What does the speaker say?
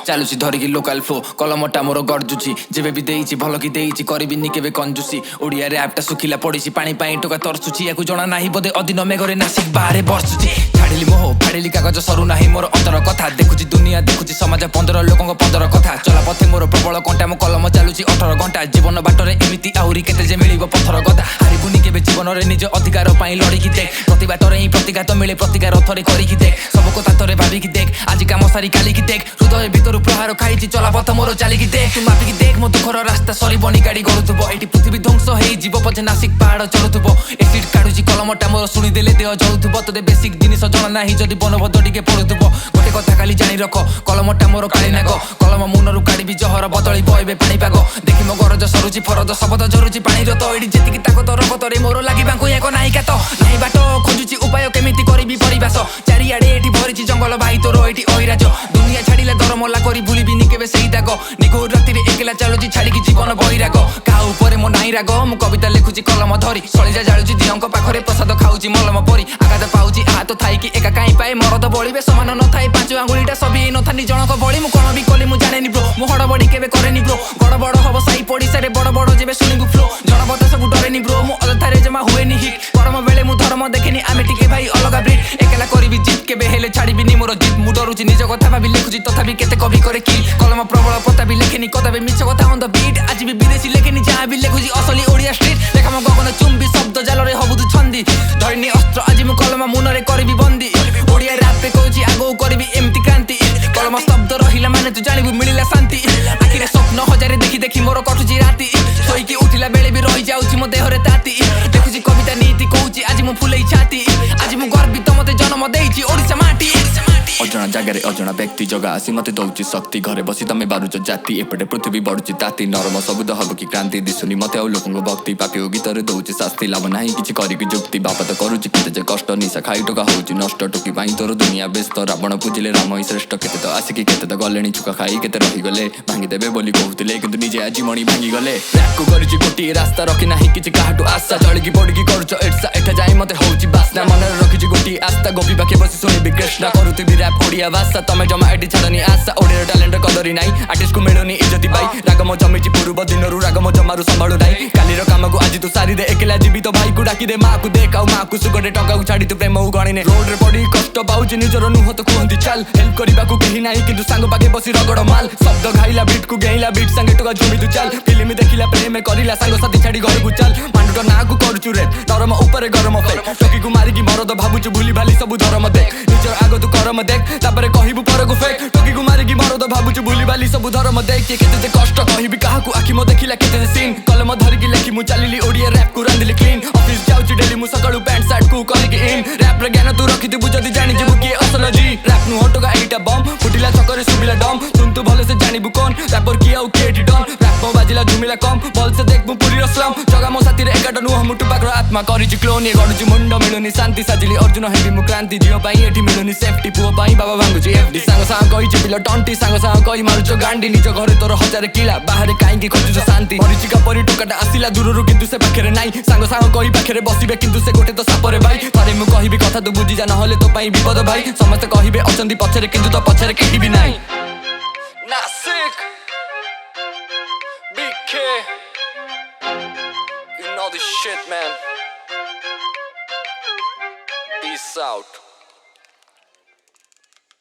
ଚାଲୁଛି ଧରିକି local flow କଲମଟା ମୋର ଗର୍ଜୁଛି ଯେବେ ବି ଦେଇଛି ଭଲ କି ଦେଇଛି କରିବିନି କେବେ କଞ୍ଜୁସି ଓଡ଼ିଆ ର୍ୟାପ୍ଟା ଶୁଖିଲା ପଡ଼ିଛି ପାଣି ପାଇଁ ଟୋକା ତରସୁଛି ୟାକୁ ଜଣା ନାହିଁ ବୋଧେ ଅଦିନ ମେଘରେ ନାସିକ ବାହାରେ ବର୍ଷୁଛି ଛାଡ଼ିଲି ମୋହ ଫାଡ଼ିଲି କାଗଜ ସରୁ ନାହିଁ ମୋର ଅନ୍ତର କଥା ଦେଖୁଛି ଦୁନିଆ ଦେଖୁଛି ସମାଜ 15 ଲୋକଙ୍କ 15 କଥା ଚଲା ପଥେ ମୋର ପ୍ରବଳ କଣ୍ଟା ମୋ କଲମ ଚାଲୁଛି 18 ଘଣ୍ଟା ଜୀବନ ବାଟରେ ଏମିତି ଆହୁରି କେତେ ଯେ ମିଳିବ ପଥର ଗଦା ହାରିବୁନି କେବେ ଜୀବନରେ ନିଜ ଅଧିକାର ପାଇଁ ଲଢ଼ିକି ଦେଖ ପ୍ରତି ବାଟରେ ହିଁ ପ୍ରତିଘାତ ମିଳେ ପ୍ରତିକାର ଥରେ କରିକି ଦେଖ ସବୁ କଥା ଥରେ ଭାବିକି ଦେଖ ଆଜି କାମ ସାରି କାଲିକି ଦେଖ ହୃଦୟ ଭିତରୁ ପ୍ରହାର ଖାଇଛି ଚଲା ପଥ ମୋର ଚାଲିକି ଦେଖ ତୁ ମାପିକି ଦେଖ ମୋ ଦୁଃଖର ରାସ୍ତା ସରିବନି ଗାଡ଼ି ଗଡ଼ୁଥିବ ଏଠି ପୃଥିବୀ ଧ୍ୱଂସ ହେଇଯିବ ପଛେ ନାସିକ ପାହାଡ଼ ଚଢୁଥିବ ଏସିଡ୍ କାଢୁଛି କଲମଟା ମୋର ଶୁଣିଦେଲେ ଦେହ ଜଳୁଥିବ ତୋତେ ବେସିକ ଜିନିଷ ଜଣା ନାହିଁ ଯଦି ବନଭୋଜ ଟିକେ ପଢୁଥିବ ଗୋଟେ କଥା ଖାଲି ଜାଣି ରଖ କଲମଟା ମୋର କାଳି ନାଗ କଲମ ମୁନରୁ କାଢିବି ଜହର ବଦଳିବ ଏବେ ପାଣିପାଗ ଦେଖି ମୋ ଗରଜ ସରୁଛି ଫରଦ ଶବଦ ଝରୁଛି ପାଣିର ତ ଏଠି ଯେତିକି ତାକତ ରକତରେ ମୋର ଲାଗିବାକୁ ଏକ ନାହିଁ କାତ ନାହିଁ ବାଟ ଖୋଜୁଛି ଉପାୟ କେମିତି କରିବି ପରିବାସ ଚାରିଆଡେ ଏଠି ଭରିଛି ଜଙ୍ଗଲ ଭାଇ ତୋର ଏଠି ଐରାଜ ଦୁନିଆ ଛାଡ଼ିଲେ ଦରମଲା କରି ଭୁଲିବିନି କେବେ ସେଇ ଦାଗ ନିଘୋର ରାତିରେ ଏକଲା ଚାଲୁଛି ଛାଡ଼ିକି ଜୀବନ ବୈରାଗ କାହା ଉପରେ ମୋ ନାହିଁ ରାଗ ମୁଁ କବିତା ଲେଖୁଛି କଲମ ଧରି ସଳିଜା ଜାଳୁଛି ଦିଅଙ୍କ ପାଖରେ ପ୍ରସାଦ ଖାଉଛି ମଲମ ପରି ଆଘାତ ପାଉଛି ଆହତ ଥାଇକି ଏକା କାହିଁ ପାଏ ମରଦ ବଳିବେ ସମାନ ନଥାଏ ପାଞ୍ଚ ଆଙ୍ଗୁଳିଟା ସବି ନଥାନ୍ତି ଜଣକ ବଳି ମୁଁ କଣ ବି କଲି ମୁଁ ଜାଣେନି ବ୍ରୋ ମୁଁ ହଡବଡି କେବେ କରେନି ବ୍ରୋ ଗଡବଡ ହବ ସାଇ ପଡିଶାରେ ବଡ ବଡ ଯେବେ ଶୁଣିବୁ ଫ୍ଲୋ ଜଣପଥ ସବୁ ଡରେନି ବ୍ରୋ ମୁଁ ଅଯଥାରେ ଜମା ହୁଏନି ହିଟ୍ କରମ ବେଳେ ମୁଁ ଧର୍ମ ଦେଖେନି ଆମେ ଟିକେ ଭାଇ ଅଲଗା ବ୍ରିଡ୍ ଏକଲା କରିବି ଜିତ୍ କେବେ ହେଲେ ଛାଡ଼ିବିନି ମୋର ଜିତ୍ ମୁଁ ଡରୁଛି ନିଜ କଥା ଭାବି ଲେଖୁଛି ତଥାପି କେତେ କବି କରେ କି କଲମ ପ୍ରବଳ ପତା ବି ଲେଖେନି କଦାବି ମିଛ କଥା ଅନ୍ ଦ ବିଟ୍ ଆଜି ବି ବିଦେଶୀ ଲେଖେନି ଯାହା ବି ଲେଖୁଛି ଅସଲି ଓଡ଼ିଆ ଷ୍ଟ୍ରିଟ୍ ଲେଖା ମୋ ଗଗନ ଚୁମ୍ବି ଶବ୍ଦ ଜାଲରେ ହବୁଦୁ ଛନ୍ଦି ଧରିନି ଅସ୍ତ୍ର ଆଜି ମୁଁ କଲମ ମୁନରେ କରିବି ବନ୍ଦୀ ଓଡ଼ିଆ ରାପ୍ରେ କହୁଛି ଆଗକୁ କରିବି ଏମିତି କ୍ରାନ୍ତି କଲମ ଶବ୍ଦ ରହିଲା ମାନେ ତୁ ଜାଣିବୁ ମିଳିଲା ଶାନ୍ତି ଆଖିରେ ସ୍ୱପ୍ନ ହଜାରେ ଦେଖି ଦେଖି ମୋର କଟୁଛି ରାତି ଶୋଇକି ଉଠିଲା ବେଳେ ବି ରହିଯାଉଛି ମୋ ଦେହରେ ତାତି ଦେଖୁଛି କବିତା ନୀତି କହୁଛି ଆଜି ମୁଁ ଫୁଲେଇ ଛାତି ଆଜି ମୁଁ ଗର୍ବିତ ମତେ ଜନ୍ମ ଦେଇଛି ଓଡ଼ିଶା ମାଟି ଅଜଣା ଜାଗାରେ ଅଜଣା ବ୍ୟକ୍ତି ଜଗା ଆସି ମତେ ଦଉଛି ଶକ୍ତି ଘରେ ବସି ତମେ ବାରୁଛ ଜାତି ଏପଟେ ପୃଥିବୀ ବଢୁଛି ତାତି ନରମ ସବୁଦ ହବ କି କ୍ରାନ୍ତି ଦିଶୁନି ମତେ ଆଉ ଲୋକଙ୍କ ଭକ୍ତି ପାପି ଗୀତରେ ଦଉଛି ଶାସ୍ତି ଲାଭ ନାହିଁ କିଛି କରିକି ଯୁକ୍ତି ବାପତ କରୁଛି କେତେ ଯେ କଷ୍ଟ ନିଶା ଖାଇ ଟୋକା ହଉଛି ନଷ୍ଟ ଟୋକି ପାଇଁ ତୋର ଦୁନିଆ ବ୍ୟସ୍ତ ରାବଣ ପୂଜିଲେ ରାମ ହିଁ ଶ୍ରେଷ୍ଠ କେତେ ତ ଆସିକି କେତେ ତ ଗଲେଣି ଚୁକା ଖାଇ କେତେ ରହିଗଲେ ଭାଙ୍ଗିଦେବେ ବୋଲି କହୁଥିଲେ କିନ୍ତୁ ନିଜେ ଆଜି ମଣି ଭାଙ୍ଗିଗଲେ ର୍ୟାପକୁ କରିଛି ଗୋଟିଏ ରାସ୍ତା ରଖି ନାହିଁ କିଛି କାହାଠୁ ଆଶା ଚଳିକି ପଡ଼ିକି କରୁଛ ଏଠା ଏଠା ଯାଇ ମତେ ହଉଛି ବାସ୍ନା ମନରେ ରଖିଛି ଗୋଟିଏ ଆସ୍ଥା ଗୋପୀ ପାଖେ ବସି ଶୁଣିବି କୃଷ୍ଣ କରୁଥିବି ର୍ୟାପ ଓଡ଼ିଆ ଭାଷା ତମେ ଜମା ଏଠି ଛାଡ଼ନି ଆଶା ଓଡ଼ିଆର ଟ୍ୟାଲେଣ୍ଟ କଦରି ନାହିଁ ଆର୍ଟିଷ୍ଟକୁ ମିଳୁନି ଇଜ୍ଜତି ପାଇ ରାଗ ମୋ ଜମିଛି ପୂର୍ବ ଦିନରୁ ରାଗ ମୋ ଜମାରୁ ସମ୍ଭାଳୁ ନାହିଁ କାଲିର କାମକୁ ଆଜି ତୁ ସାରିଦେ ଏକଲା ଯିବି ତ ଭାଇକୁ ଡାକିଦେ ମାକୁ ଦେଖ ଆଉ ମାକୁ ସୁଗଟେ ଟଙ୍କାକୁ ଛାଡ଼ି ତୁ ପ୍ରେମକୁ ଗଣିନେ ରୋଡରେ ପଡ଼ି କଷ୍ଟ ପାଉଛି ନିଜର ନୁହଁ ତ କୁହନ୍ତି ଚାଲ ହେଲ୍ପ କରିବାକୁ କେହି ନାହିଁ କିନ୍ତୁ ସାଙ୍ଗ ପାଖେ ବସି ରଗଡ଼ ମାଲ ଶବ୍ଦ ଖାଇଲା ବିଟକୁ ଗେଇଲା ବିଟ ସାଙ୍ଗେ ଟୋକା ଝୁମି ତୁ ଚାଲ ଫିଲ୍ମ ଦେଖିଲା ପ୍ରେମ କରିଲା ସାଙ୍ଗସାଥି ଛାଡ଼ି ଘରକୁ ଚାଲ ମାଣ୍ଡୁଟ ନାଁକୁ କରୁଛୁ ରେ ନରମ ଉପରେ ଗରମ ଫେକ୍ ଟୋକିକୁ ମାରିକି ମରଦ ଭାବୁଛୁ ଭୁଲି ଭାଲି ସବୁ ଧରମ ଦେଖ ନିଜର ଆଗ ତୁ କରମ ଦେଖ ତାପରେ କହିବୁ ପରକୁ ଫେକ୍ ଟୋକିକୁ ମାରିକି ମରଦ ଭାବୁଛୁ ଭୁଲି ଭାଲି ସବୁ ଧରମ ଦେଖ କେତେ ଯେ କଷ୍ଟ କହିବି କାହାକୁ ଆଖି ମୋ ଦେଖିଲା କେତେ ଯେ ସିନ୍ କଲମ ଧରିକି ଲେଖି ମୁଁ ଚାଲିଲି ଓଡ଼ିଆ ର୍ୟାପକୁ ରାନ୍ଧିଲି କ୍ଲିନ୍ ଅଫିସ୍ ଯାଉଛି ଡେଲି ମୁଁ ସକାଳୁ ପ୍ୟାଣ୍ଟ ସାର୍ଟକୁ କରିକି ଇନ୍ ର୍ୟାପ୍ର ଜ୍ଞାନ ତୁ ରଖିଥିବୁ ଯଦି ଜାଣିଯିବୁ କିଏ ଅସଲ ଜି ର୍ୟାପ୍ ନୁହଁ ଟୋକା ଏଇଟା ବମ୍ ଫୁଟିଲା ଛକରେ ଶୁଭିଲା ଡମ୍ ଶୁଣ ତୁ ଭଲସେ ଜାଣିବୁ କନ୍ ର୍ୟାପର କିଏ ଆଉ କିଏ ଏଠି ଡନ୍ ର୍ୟାପ ମୋ ବାଜିଲା ଝୁମିଲା କମ୍ ଭଲସେ ଦେଖ ମୁଁ ପୁରୀର ସ୍ଲମ୍ ଜଗା ମୋ ସାଥିରେ ଏକାଟ ନୁହଁ ମୁଁ ଟୁପାକର ଆତ୍ମା କରିଛି କ୍ଲୋନ୍ ଇଏ ଗଢୁଛି ମୁଣ୍ଡ ମିଳୁନି ଶାନ୍ତି ସାଜିଲି ଅର୍ଜୁନ ହେବି ମୁଁ କ୍ରାନ୍ତି ଝିଅ ପାଇଁ ଏଠି ମିଳୁନି ସେଫ୍ଟି ପୁଅ ପାଇଁ ବାବା ଭାଙ୍ଗୁଛି ଏଫଡି ସାଙ୍ଗ ସାଙ୍ଗ କହିଛି ପିଲା ଟଣ୍ଟି ସାଙ୍ଗ ସାଙ୍ଗ କହି ମାରୁଛ ଗାଣ୍ଡି ନିଜ ଘରେ ତୋର ହଜାରେ କିଳା ବାହାରେ କାହିଁକି ଖୋଜୁଛ ଶାନ୍ତି ମରିଚିକା ପରି ଟୋକାଟା ଆସିଲା ଦୂରରୁ କିନ୍ତୁ ସେ ପାଖରେ ନାହିଁ ସାଙ୍ଗ ସାଙ୍ଗ କହି ପାଖରେ ବସିବେ କିନ୍ତୁ ସେ ଗୋଟେ ତ ସାପରେ ଭାଇ ଥରେ ମୁଁ କହିବି କଥା ତୁ ବୁଝିଯା ନହେଲେ ତୋ ପାଇଁ ବିପଦ ଭାଇ ସମସ୍ତେ କହିବେ ଅଛନ୍ତି ପଛରେ କିନ୍ତୁ ତୋ ପଛରେ କେହି ବି ନାହିଁ Nasik BK You know this shit man Peace out